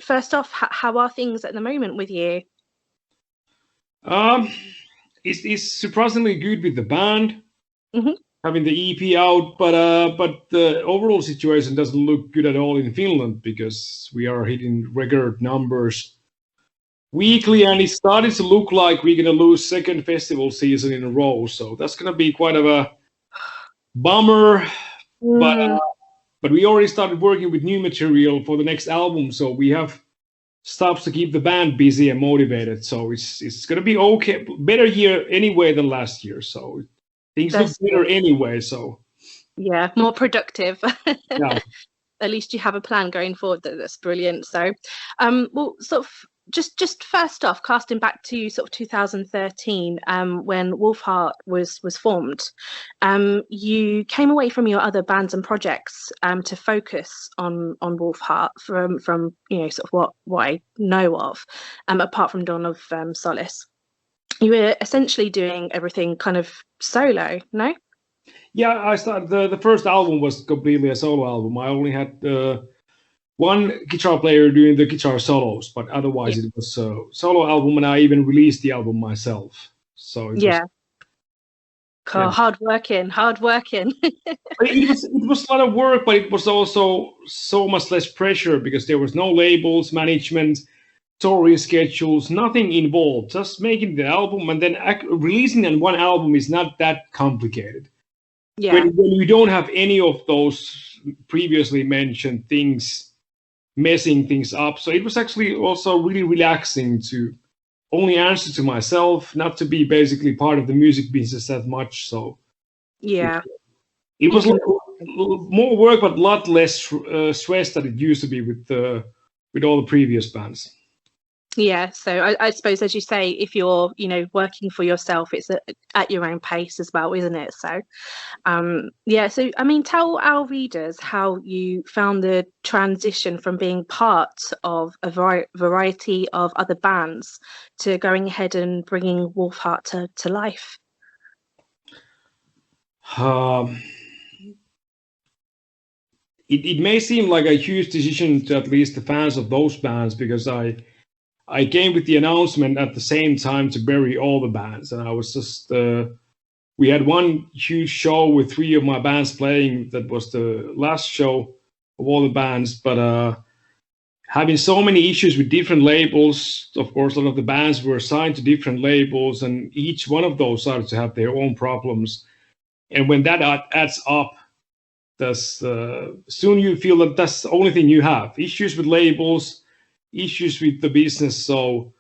first off, how are things at the moment with you? It's surprisingly good with the band, Mm-hmm. having the EP out, but the overall situation doesn't look good at all in Finland because we are hitting record numbers weekly, and it started to look like we're gonna lose second festival season in a row. So that's gonna be quite of a bummer. But Mm. but we already started working with new material for the next album, so we have stuff to keep the band busy and motivated. So it's gonna be okay, better year anyway than last year. So things look better anyway. So yeah, more productive. yeah. At least you have a plan going forward. That's brilliant. So, well, sort of just first off, casting back to sort of 2013, when Wolfheart was formed, you came away from your other bands and projects to focus on Wolfheart from sort of what I know of, apart from Dawn of Solace. You were essentially doing everything kind of solo, no? Yeah, I started the first album was completely a solo album. I only had one guitar player doing the guitar solos, but otherwise it was a solo album, and I even released the album myself. So it was, hard working. it was a lot of work, but it was also so much less pressure because there was no labels, management, story schedules, nothing involved. Just making the album and then releasing on one album is not that complicated. Yeah. When you don't have any of those previously mentioned things messing things up. So it was actually also really relaxing to only answer to myself, not to be basically part of the music business that much. So yeah, it was more work, but a lot less stress than it used to be with all the previous bands. Yeah, so I suppose, as you say, if you're, working for yourself, it's at your own pace as well, isn't it? So, so I mean, tell our readers how you found the transition from being part of a variety of other bands to going ahead and bringing Wolfheart to life. It may seem like a huge decision to at least the fans of those bands, because I came with the announcement at the same time to bury all the bands, and I was just we had one huge show with 3 of my bands playing. That was the last show of all the bands, but having so many issues with different labels. Of course, a lot of the bands were assigned to different labels, and each one of those started to have their own problems. And when that adds up, soon you feel that that's the only thing you have: issues with labels, issues with the business. So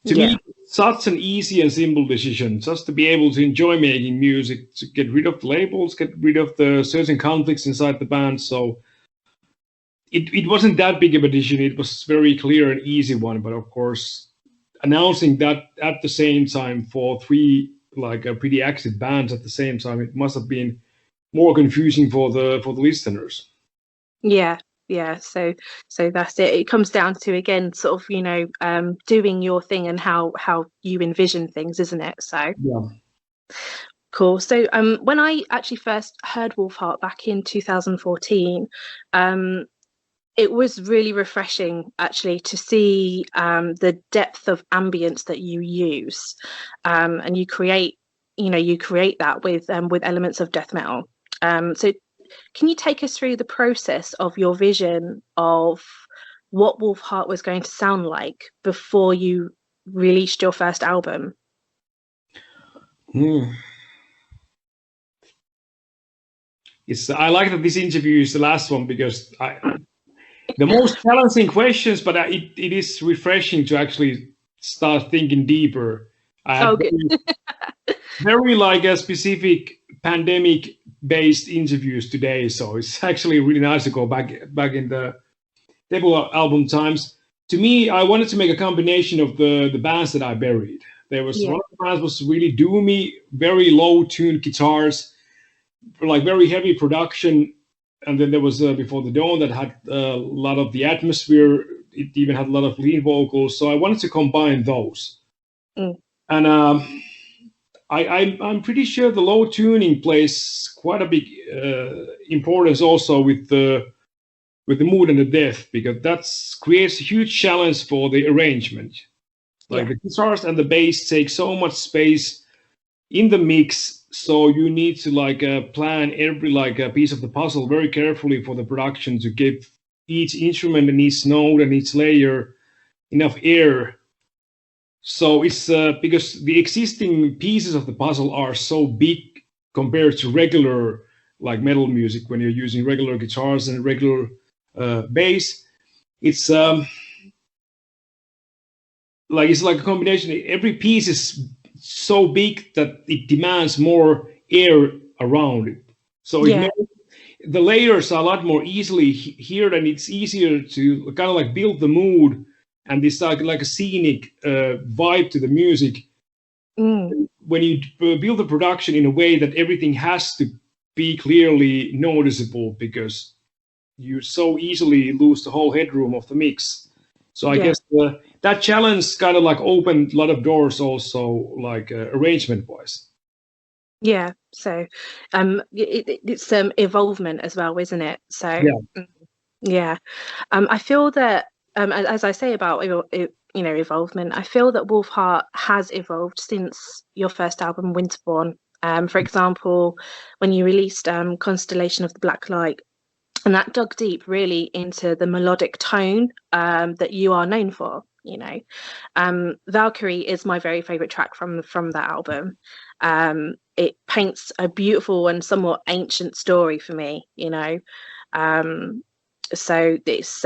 to me, such an easy and simple decision, just to be able to enjoy making music, to get rid of the labels, get rid of the certain conflicts inside the band. So it wasn't that big of a decision. It was very clear and easy one. But of course, announcing that at the same time for 3 pretty active bands at the same time, it must have been more confusing for the listeners. Yeah, so that's it. It comes down to, again, sort of, doing your thing and how you envision things, isn't it? So yeah, cool. So when I actually first heard Wolfheart back in 2014, it was really refreshing actually to see the depth of ambience that you use, and you create that with elements of death metal. So can you take us through the process of your vision of what Wolfheart was going to sound like before you released your first album? I like that this interview is the last one, because the most challenging questions, but it is refreshing to actually start thinking deeper. I had very a specific pandemic-based interviews today, so it's actually really nice to go back in the debut album times. To me, I wanted to make a combination of the bands that I buried. There was one of the bands was really doomy, very low-tuned guitars, very heavy production. And then there was Before the Dawn that had a lot of the atmosphere. It even had a lot of lead vocals. So I wanted to combine those. And I'm pretty sure the low tuning plays quite a big importance also with the with the mood and the death, because that creates a huge challenge for the arrangement. Like the guitars and the bass take so much space in the mix, so you need to like plan every like a piece of the puzzle very carefully for the production to give each instrument and each note and each layer enough air. So it's because the existing pieces of the puzzle are so big compared to regular like metal music, when you're using regular guitars and regular bass. It's like a combination. Every piece is so big that it demands more air around it. So the layers are a lot more easily here, and it's easier to kind of like build the mood and this like a scenic vibe to the music. When you build the production in a way that everything has to be clearly noticeable, because you so easily lose the whole headroom of the mix. So I guess that challenge kind of like opened a lot of doors also, like arrangement wise. Yeah, so it's evolvement as well, isn't it? So I feel that as I say about evolvement, I feel that Wolfheart has evolved since your first album, Winterborn. For example, when you released Constellation of the Black Light, and that dug deep really into the melodic tone that you are known for. Valkyrie is my very favorite track from that album. It paints a beautiful and somewhat ancient story for me, so it's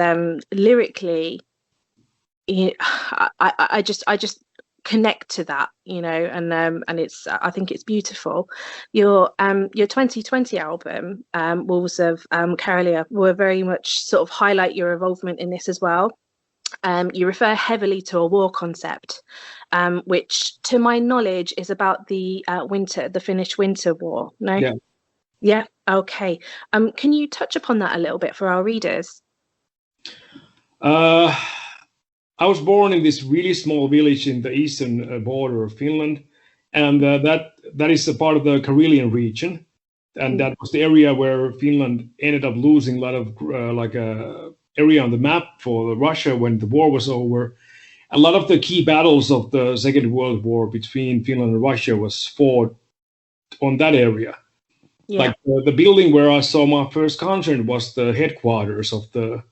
lyrically, I just connect to that, and it's I think it's beautiful. Your 2020 album, Wolves of Karelia, will very much sort of highlight your involvement in this as well. You refer heavily to a war concept, which to my knowledge is about the Finnish Winter War. No? Yeah. Okay. Can you touch upon that a little bit for our readers? I was born in this really small village in the eastern border of Finland, and that is a part of the Karelian region, and that was the area where Finland ended up losing a lot of area on the map for Russia when the war was over. A lot of the key battles of the Second World War between Finland and Russia was fought on that area. Like the building where I saw my first concert was the headquarters of the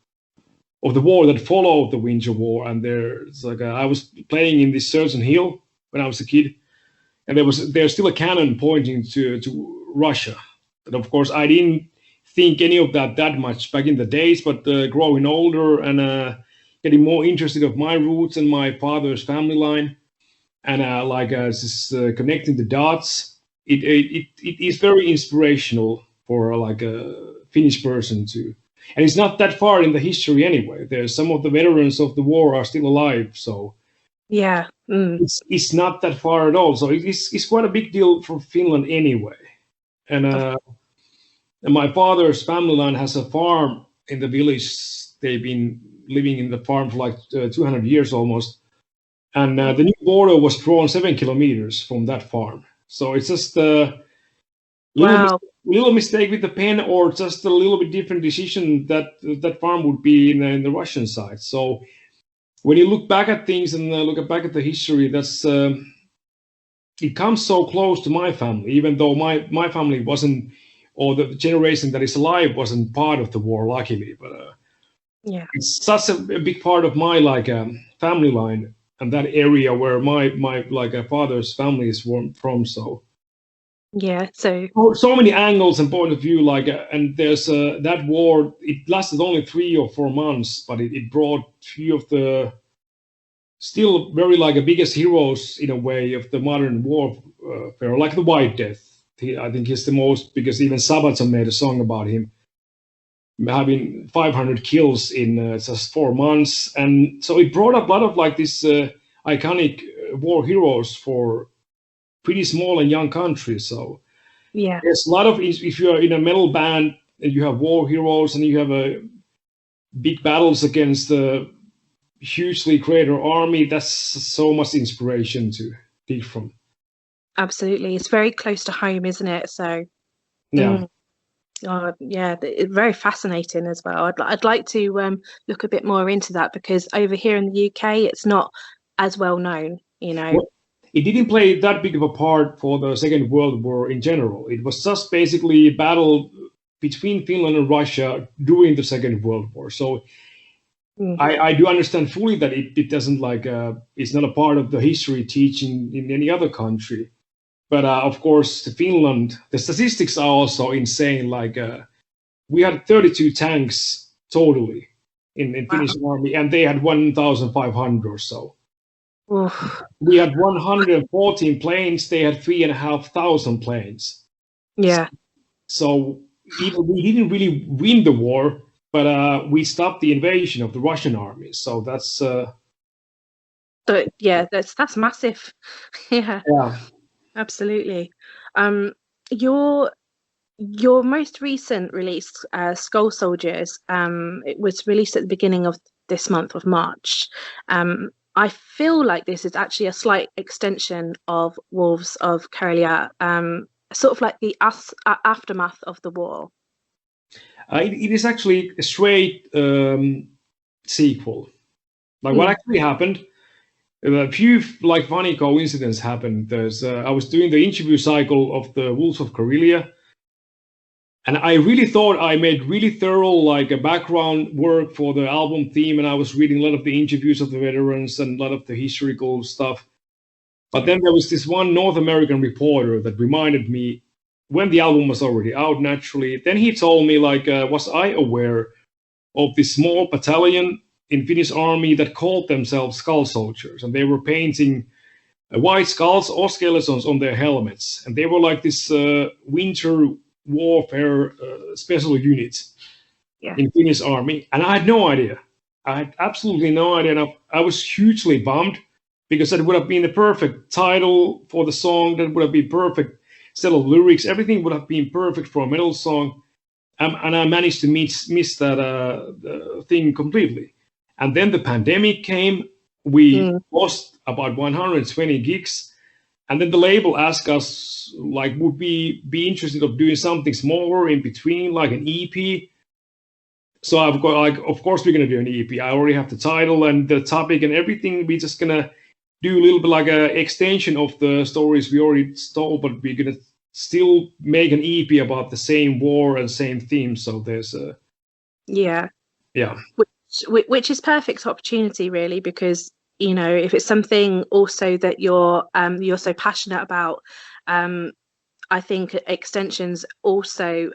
war that followed the Winter War, and there's like I was playing in this certain hill when I was a kid, and there's still a cannon pointing to Russia. And of course, I didn't think any of that much back in the days, but growing older and getting more interested of my roots and my father's family line, and just connecting the dots, it is very inspirational for like a Finnish person to. And it's not that far in the history anyway. There's some of the veterans of the war are still alive, so it's not that far at all. So it's quite a big deal for Finland anyway. And my father's family line has a farm in the village. They've been living in the farm for like 200 years almost. And the new border was drawn 7 kilometers from that farm. So it's just little mistake with the pen, or just a little bit different decision that farm would be in the Russian side. So when you look back at things and look back at the history, that's it comes so close to my family, even though my family wasn't, or the generation that is alive wasn't part of the war, luckily. But it's such a big part of my family line and that area where my father's family is from. So. So many angles and point of view, and there's that war. It lasted only 3 or 4 months, but it brought few of the still very biggest heroes in a way of the modern warfare, like the White Death. I think he's the most, because even Sabaton made a song about him having 500 kills in just 4 months, and so it brought up a lot of this iconic war heroes for pretty small and young countries. So there's a lot of, if you're in a metal band and you have war heroes and you have big battles against the hugely greater army, that's so much inspiration to pick from. Absolutely, it's very close to home, isn't it? So Oh, yeah, very fascinating as well. I'd like to look a bit more into that because over here in the UK, it's not as well known, you know. Well, it didn't play that big of a part for the Second World War in general. It was just basically a battle between Finland and Russia during the Second World War. So Mm. I do understand fully that it doesn't like it's not a part of the history teaching in any other country. But of course, Finland, the statistics are also insane. Like we had 32 tanks totally in Wow. Finnish army, and they had 1,500 or so. Oof. We had 114 planes. They had 3,500 planes. Yeah. So even we didn't really win the war, but we stopped the invasion of the Russian army. So that's But yeah, that's massive. Yeah, yeah. absolutely. Um, your your most recent release, Skull Soldiers, it was released at the beginning of this month of March. I feel like this is actually a slight extension of Wolves of Karelia, sort of like the aftermath of the war. It is actually a straight sequel. Like what Mm. actually happened, a few like funny coincidences happened. There's I was doing the interview cycle of the Wolves of Karelia, and I really thought I made really thorough like a background work for the album theme, and I was reading a lot of the interviews of the veterans and a lot of the historical stuff. But then there was this one North American reporter that reminded me when the album was already out. Naturally, then he told me like, was I aware of this small battalion in Finnish army that called themselves Skull Soldiers, and they were painting white skulls or skeletons on their helmets, and they were like this winter warfare special unit Yeah. in Finnish army, and I had no idea. I had absolutely no idea. And I was hugely bummed because that would have been the perfect title for the song. That would have been perfect set of lyrics. Everything would have been perfect for a metal song, and I managed to miss that thing completely. And then the pandemic came. We Mm. lost about 120 gigs, and then the label asked us, like, would we be interested of doing something smaller in between, like an EP? So I've got, like, of course we're gonna do an EP. I already have the title and the topic and everything. We're just gonna do a little bit like a extension of the stories we already told, but we're gonna still make an EP about the same war and same theme. So there's a Yeah. yeah. Which is perfect opportunity really, because you know if it's something also that you're so passionate about, I think extensions also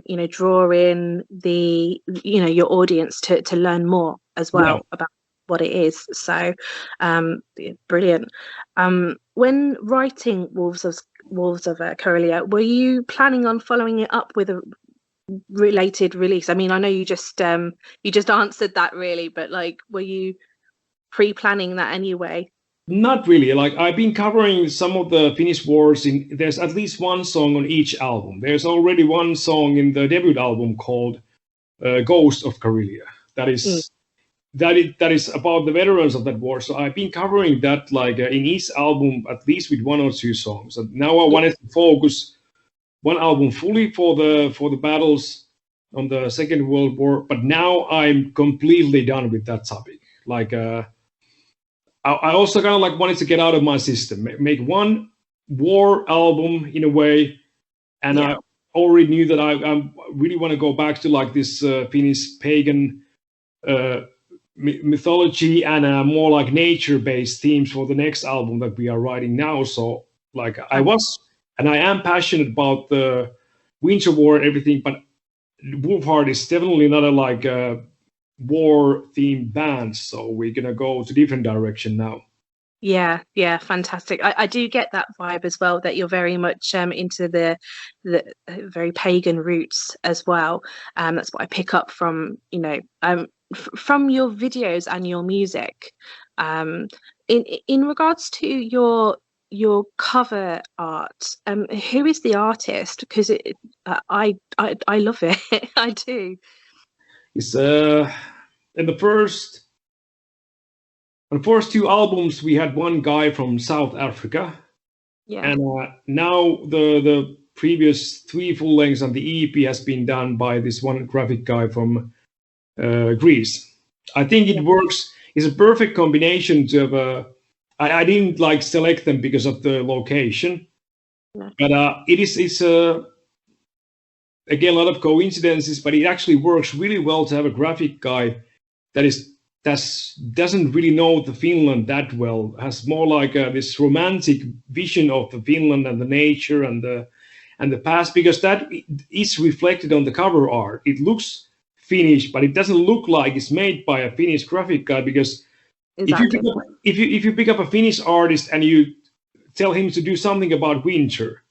you know draw in the your audience to learn more as Yeah. well about what it is. So brilliant. When writing Wolves of Karelia, were you planning on following it up with a related release? I mean, I know you just answered that really, but like, were you pre-planning that anyway? Not really. Like I've been covering some of the Finnish wars. There's at least one song on each album. There's already one song in the debut album called "Ghost of Karelia." That Mm. is that is about the veterans of that war. So I've been covering that like in each album at least with one or two songs. And now I Yeah. wanted to focus one album fully for the battles on the Second World War. But now I'm completely done with that topic. Like. I also kind of like wanted to get out of my system, make one war album in a way, and Yeah. I already knew that I really want to go back to like this Finnish pagan uh, mythology and more like nature-based themes for the next album that we are writing now. So like I was, and I am passionate about the Winter War and everything, but Wolfheart is definitely not a like war themed band, so we're gonna go to different direction now. Yeah, fantastic. I do get that vibe as well, that you're very much into the very pagan roots as well. That's what I pick up from from your videos and your music. In regards to your cover art, who is the artist? Because I love it. I do. It's in the first on the first two albums we had one guy from South Africa, Yeah. and now the previous 3 full lengths, and the EP has been done by this one graphic guy from Greece. I think it works. It's a perfect combination to have a. I didn't like select them because of the location, but it's again a lot of coincidences. But it actually works really well to have a graphic guy that doesn't really know the Finland that well. Has more like this romantic vision of the Finland and the nature and the past, because that is reflected on the cover art. It looks Finnish, but it doesn't look like it's made by a Finnish graphic guy, because exactly. if you pick up a Finnish artist and you tell him to do something about winter,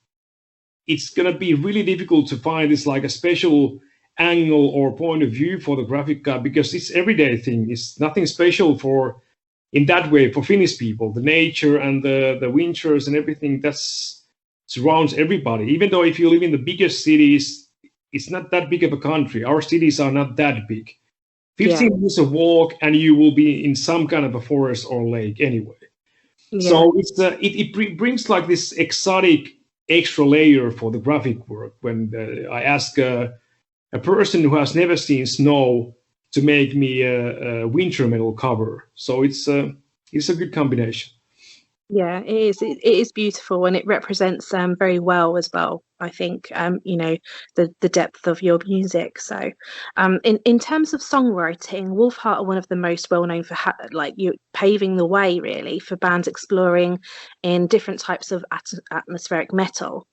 it's going to be really difficult to find this like a special angle or point of view for the graphic guy, because it's everyday thing. It's nothing special for in that way for Finnish people. The nature and the winters and everything that surrounds everybody. Even though if you live in the biggest cities, it's not that big of a country. Our cities are not that big. 15 minutes of walk and you will be in some kind of a forest or lake anyway. Yeah. So it brings like this exotic extra layer for the graphic work when I ask a person who has never seen snow to make me a winter metal cover. So it's a good combination. Yeah, it is. It is beautiful, and it represents very well as well. I think the depth of your music. So, in terms of songwriting, Wolfheart are one of the most well known for you paving the way really for bands exploring in different types of atmospheric metal.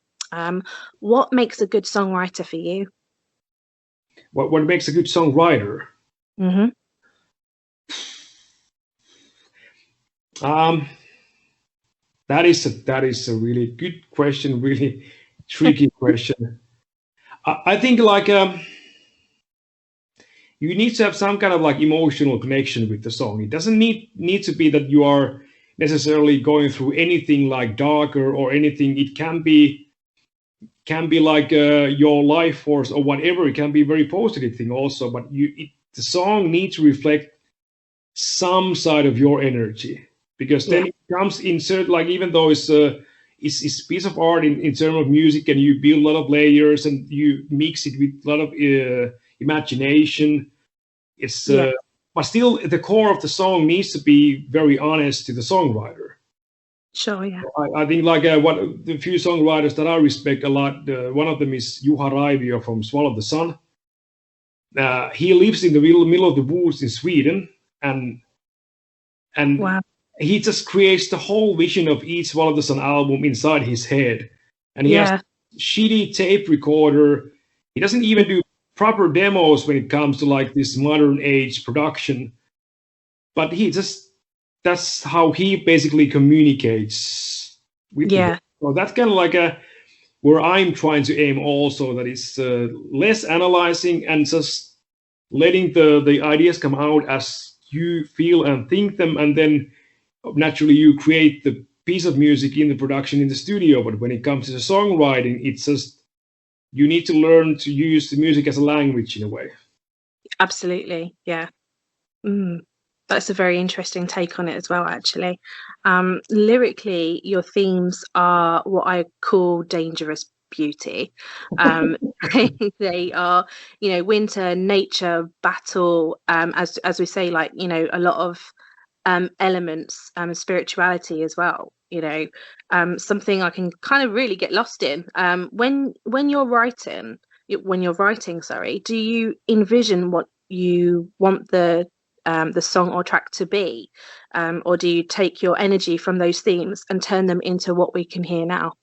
What makes a good songwriter for you? What makes a good songwriter? Mm-hmm. That is a really good question, really tricky question. I think like you need to have some kind of like emotional connection with the song. It doesn't need to be that you are necessarily going through anything like darker or anything. It can be like your life force or whatever. It can be a very positive thing also, but the song needs to reflect some side of your energy. Because then it comes insert, like even though it's a piece of art in terms of music, and you build a lot of layers and you mix it with a lot of imagination. But still the core of the song needs to be very honest to the songwriter. Sure, yeah. I think like the few songwriters that I respect a lot, one of them is Juha Raivio from Swallow the Sun. He lives in the middle of the woods in Sweden, and wow. He just creates the whole vision of each Swallow the Sun album inside his head. And he has a shitty tape recorder. He doesn't even do proper demos when it comes to like this modern age production. But that's how he basically communicates with people. So that's kind of like where I'm trying to aim also, that it's less analyzing and just letting the ideas come out as you feel and think them, and then naturally you create the piece of music in the production in the studio. But when it comes to the songwriting, it's just you need to learn to use the music as a language in a way. Absolutely, yeah. That's a very interesting take on it as well, actually. Lyrically, your themes are what I call dangerous beauty. They are, winter, nature, battle, as we say, like, a lot of elements, spirituality as well, something I can kind of really get lost in. When you're writing, do you envision what you want the song or track to be, or do you take your energy from those themes and turn them into what we can hear now?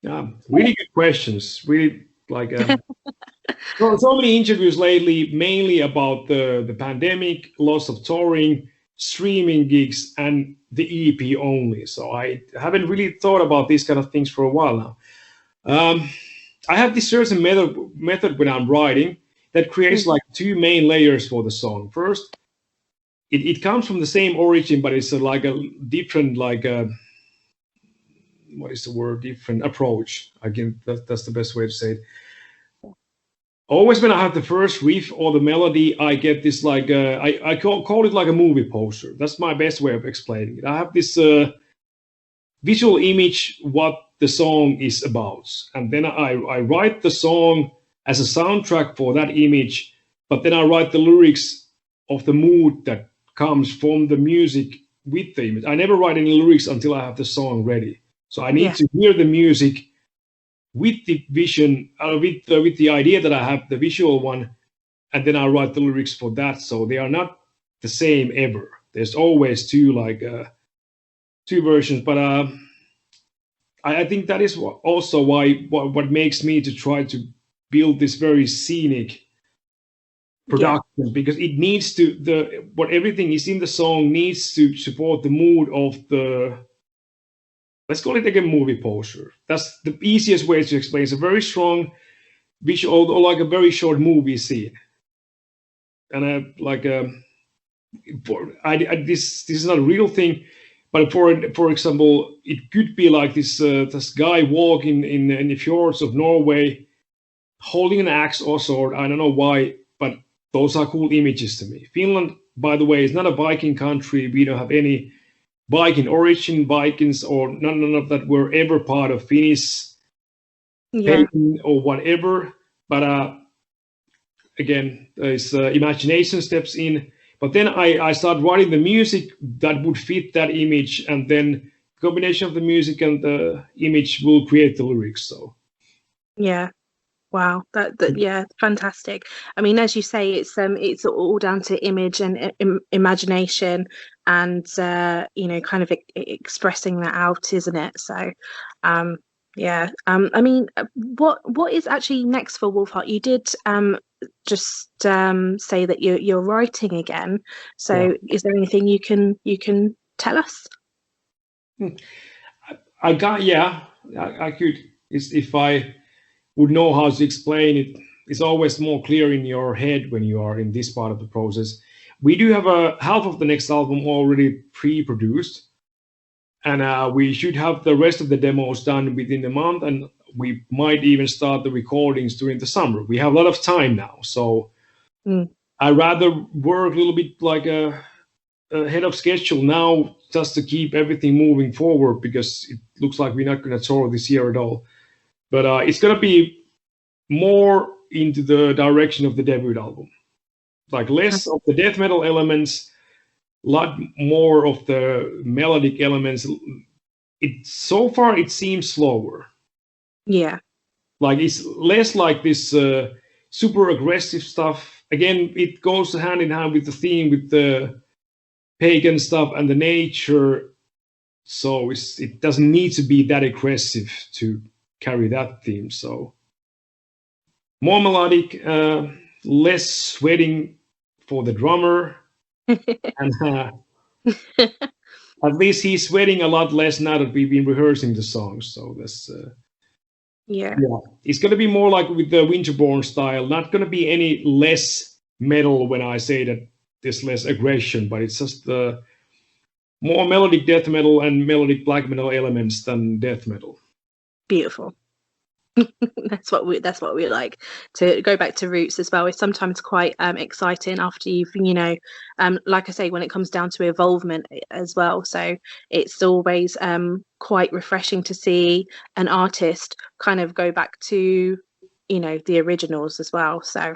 Yeah, really good questions. Really like so many interviews lately, mainly about the pandemic, loss of touring, streaming gigs, and the EP only. So I haven't really thought about these kind of things for a while now. I have this certain method when I'm writing that creates like two main layers for the song. First, it comes from the same origin, but it's like a different, like what is the word? Different approach. Again, that's the best way to say it. Always when I have the first riff or the melody, I get this like I call it like a movie poster. That's my best way of explaining it. I have this visual image what the song is about, and then I write the song as a soundtrack for that image, but then I write the lyrics of the mood that comes from the music with the image. I never write any lyrics until I have the song ready. So I need to hear the music with the vision, with the idea that I have the visual one, and then I write the lyrics for that. So they are not the same ever. There's always two versions, but I think that is also what makes me to try to build this very scenic production, because it needs to what everything is in the song needs to support the mood of the, let's call it like a movie poster. That's the easiest way to explain. It's a very strong visual, or like a very short movie scene, and this is not a real thing. But for example, it could be like this guy walking in the fjords of Norway, holding an axe or sword. I don't know why, but those are cool images to me. Finland, by the way, is not a Viking country. We don't have any Viking origin, Vikings, or none of that were ever part of Finnish pagan or whatever. But again, there's imagination steps in. But then I started writing the music that would fit that image, and then combination of the music and the image will create the lyrics. So wow, that fantastic. I mean, as you say, it's all down to image and imagination, and kind of expressing that out, isn't it? So I mean, what is actually next for Wolfheart? You did just say that you're writing again. So is there anything you can tell us? I could, if I would know how to explain it. It's always more clear in your head when you are in this part of the process. We do have half of the next album already pre-produced, and we should have the rest of the demos done within a month, and we might even start the recordings during the summer. We have a lot of time now, so I rather work a little bit like ahead of schedule now, just to keep everything moving forward, because it looks like we're not going to tour this year at all. But it's going to be more into the direction of the debut album, like less of the death metal elements, a lot more of the melodic elements. So far it seems slower. Yeah. Like it's less like this super aggressive stuff. Again, it goes hand in hand with the theme, with the pagan stuff and the nature. So it doesn't need to be that aggressive to carry that theme. So more melodic, less sweating for the drummer. And at least he's sweating a lot less now that we've been rehearsing the songs. So that's it's going to be more like with the Winterborn style. Not going to be any less metal when I say that there's less aggression, but it's just more melodic death metal and melodic black metal elements than death metal. Beautiful. That's what we like. To go back to roots as well is sometimes quite exciting after you've like I say, when it comes down to evolvement as well. So it's always quite refreshing to see an artist kind of go back to the originals as well. So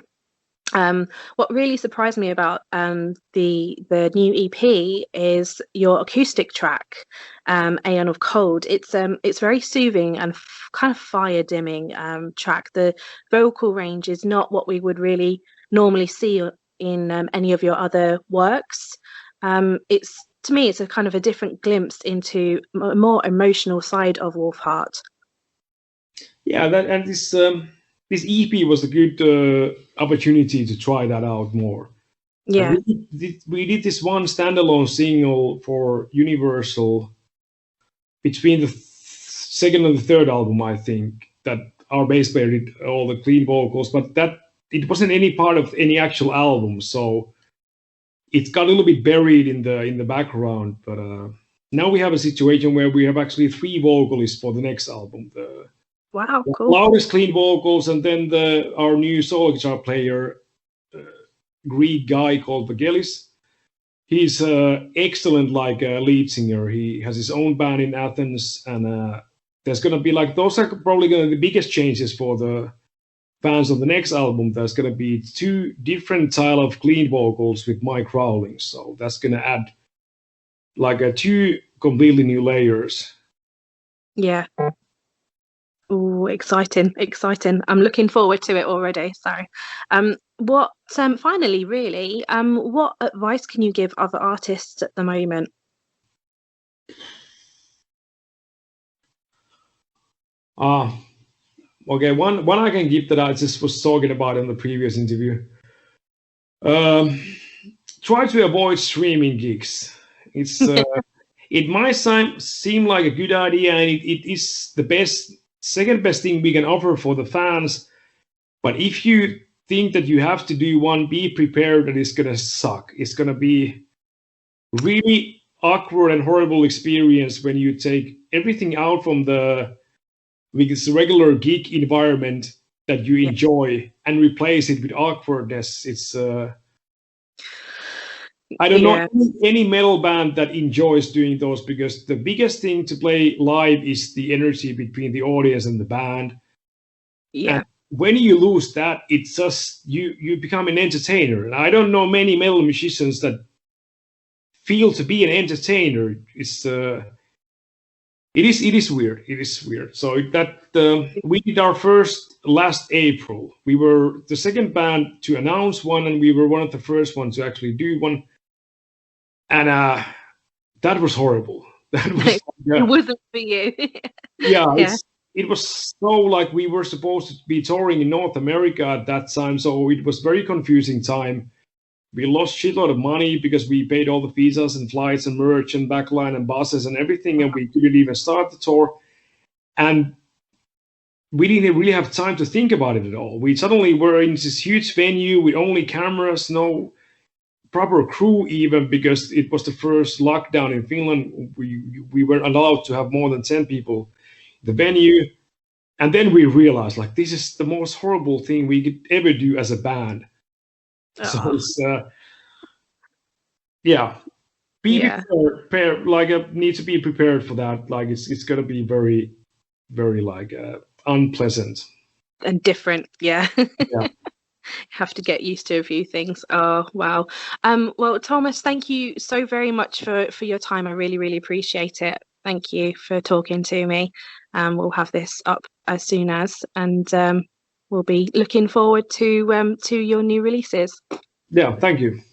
what really surprised me about the new EP is your acoustic track, Aeon of Cold. It's very soothing and kind of fire dimming track. The vocal range is not what we would really normally see in any of your other works. To me, it's a kind of a different glimpse into a more emotional side of Wolfheart. Yeah, and this EP was a good opportunity to try that out more. Yeah, we did this one standalone single for Universal between the second and the third album, I think, that our bass player did all the clean vocals, but that it wasn't any part of any actual album, so it got a little bit buried in the background. But now we have a situation where we have actually 3 vocalists for the next album. Wow, cool. Loudest clean vocals, and then our new solo guitar player, Greek guy called Vagelis. he's excellent like lead singer. He has his own band in Athens, and there's gonna be like those are probably gonna be the biggest changes for the fans on the next album. There's gonna be 2 different style of clean vocals with Mike Rowling, so that's gonna add like 2 completely new layers. Yeah. Oh, exciting. I'm looking forward to it already. So, finally, really, what advice can you give other artists at the moment? Okay, one I can give that I just was talking about in the previous interview. Try to avoid streaming gigs. It's it might seem like a good idea, and it is the second best thing we can offer for the fans. But if you think that you have to do one, be prepared that it's gonna suck. It's gonna be really awkward and horrible experience when you take everything out from the regular gig environment that you enjoy and replace it with awkwardness. It's I don't know any metal band that enjoys doing those, because the biggest thing to play live is the energy between the audience and the band. Yeah. And when you lose that, it's just you become an entertainer. And I don't know many metal musicians that feel to be an entertainer. It is weird. It is weird. So we did our first last April. We were the second band to announce one, and we were one of the first ones to actually do one. And that was horrible. That was it wasn't for you. Yeah. It was so like we were supposed to be touring in North America at that time, so it was very confusing time. We lost shitload of money because we paid all the visas and flights and merch and backline and buses and everything, and we couldn't even start the tour. And we didn't really have time to think about it at all. We suddenly were in this huge venue with only cameras, no proper crew even, because it was the first lockdown in Finland. We weren't allowed to have more than 10 people in the venue. And then we realized, like, this is the most horrible thing we could ever do as a band. So it's prepared, like need to be prepared for that. Like it's gonna be very, very like unpleasant and different. Yeah. Have to get used to a few things. Oh wow. Well, Tuomas, thank you so very much for your time. I really, really appreciate it. Thank you for talking to me. We'll have this up as soon as, and we'll be looking forward to your new releases. Yeah, thank you.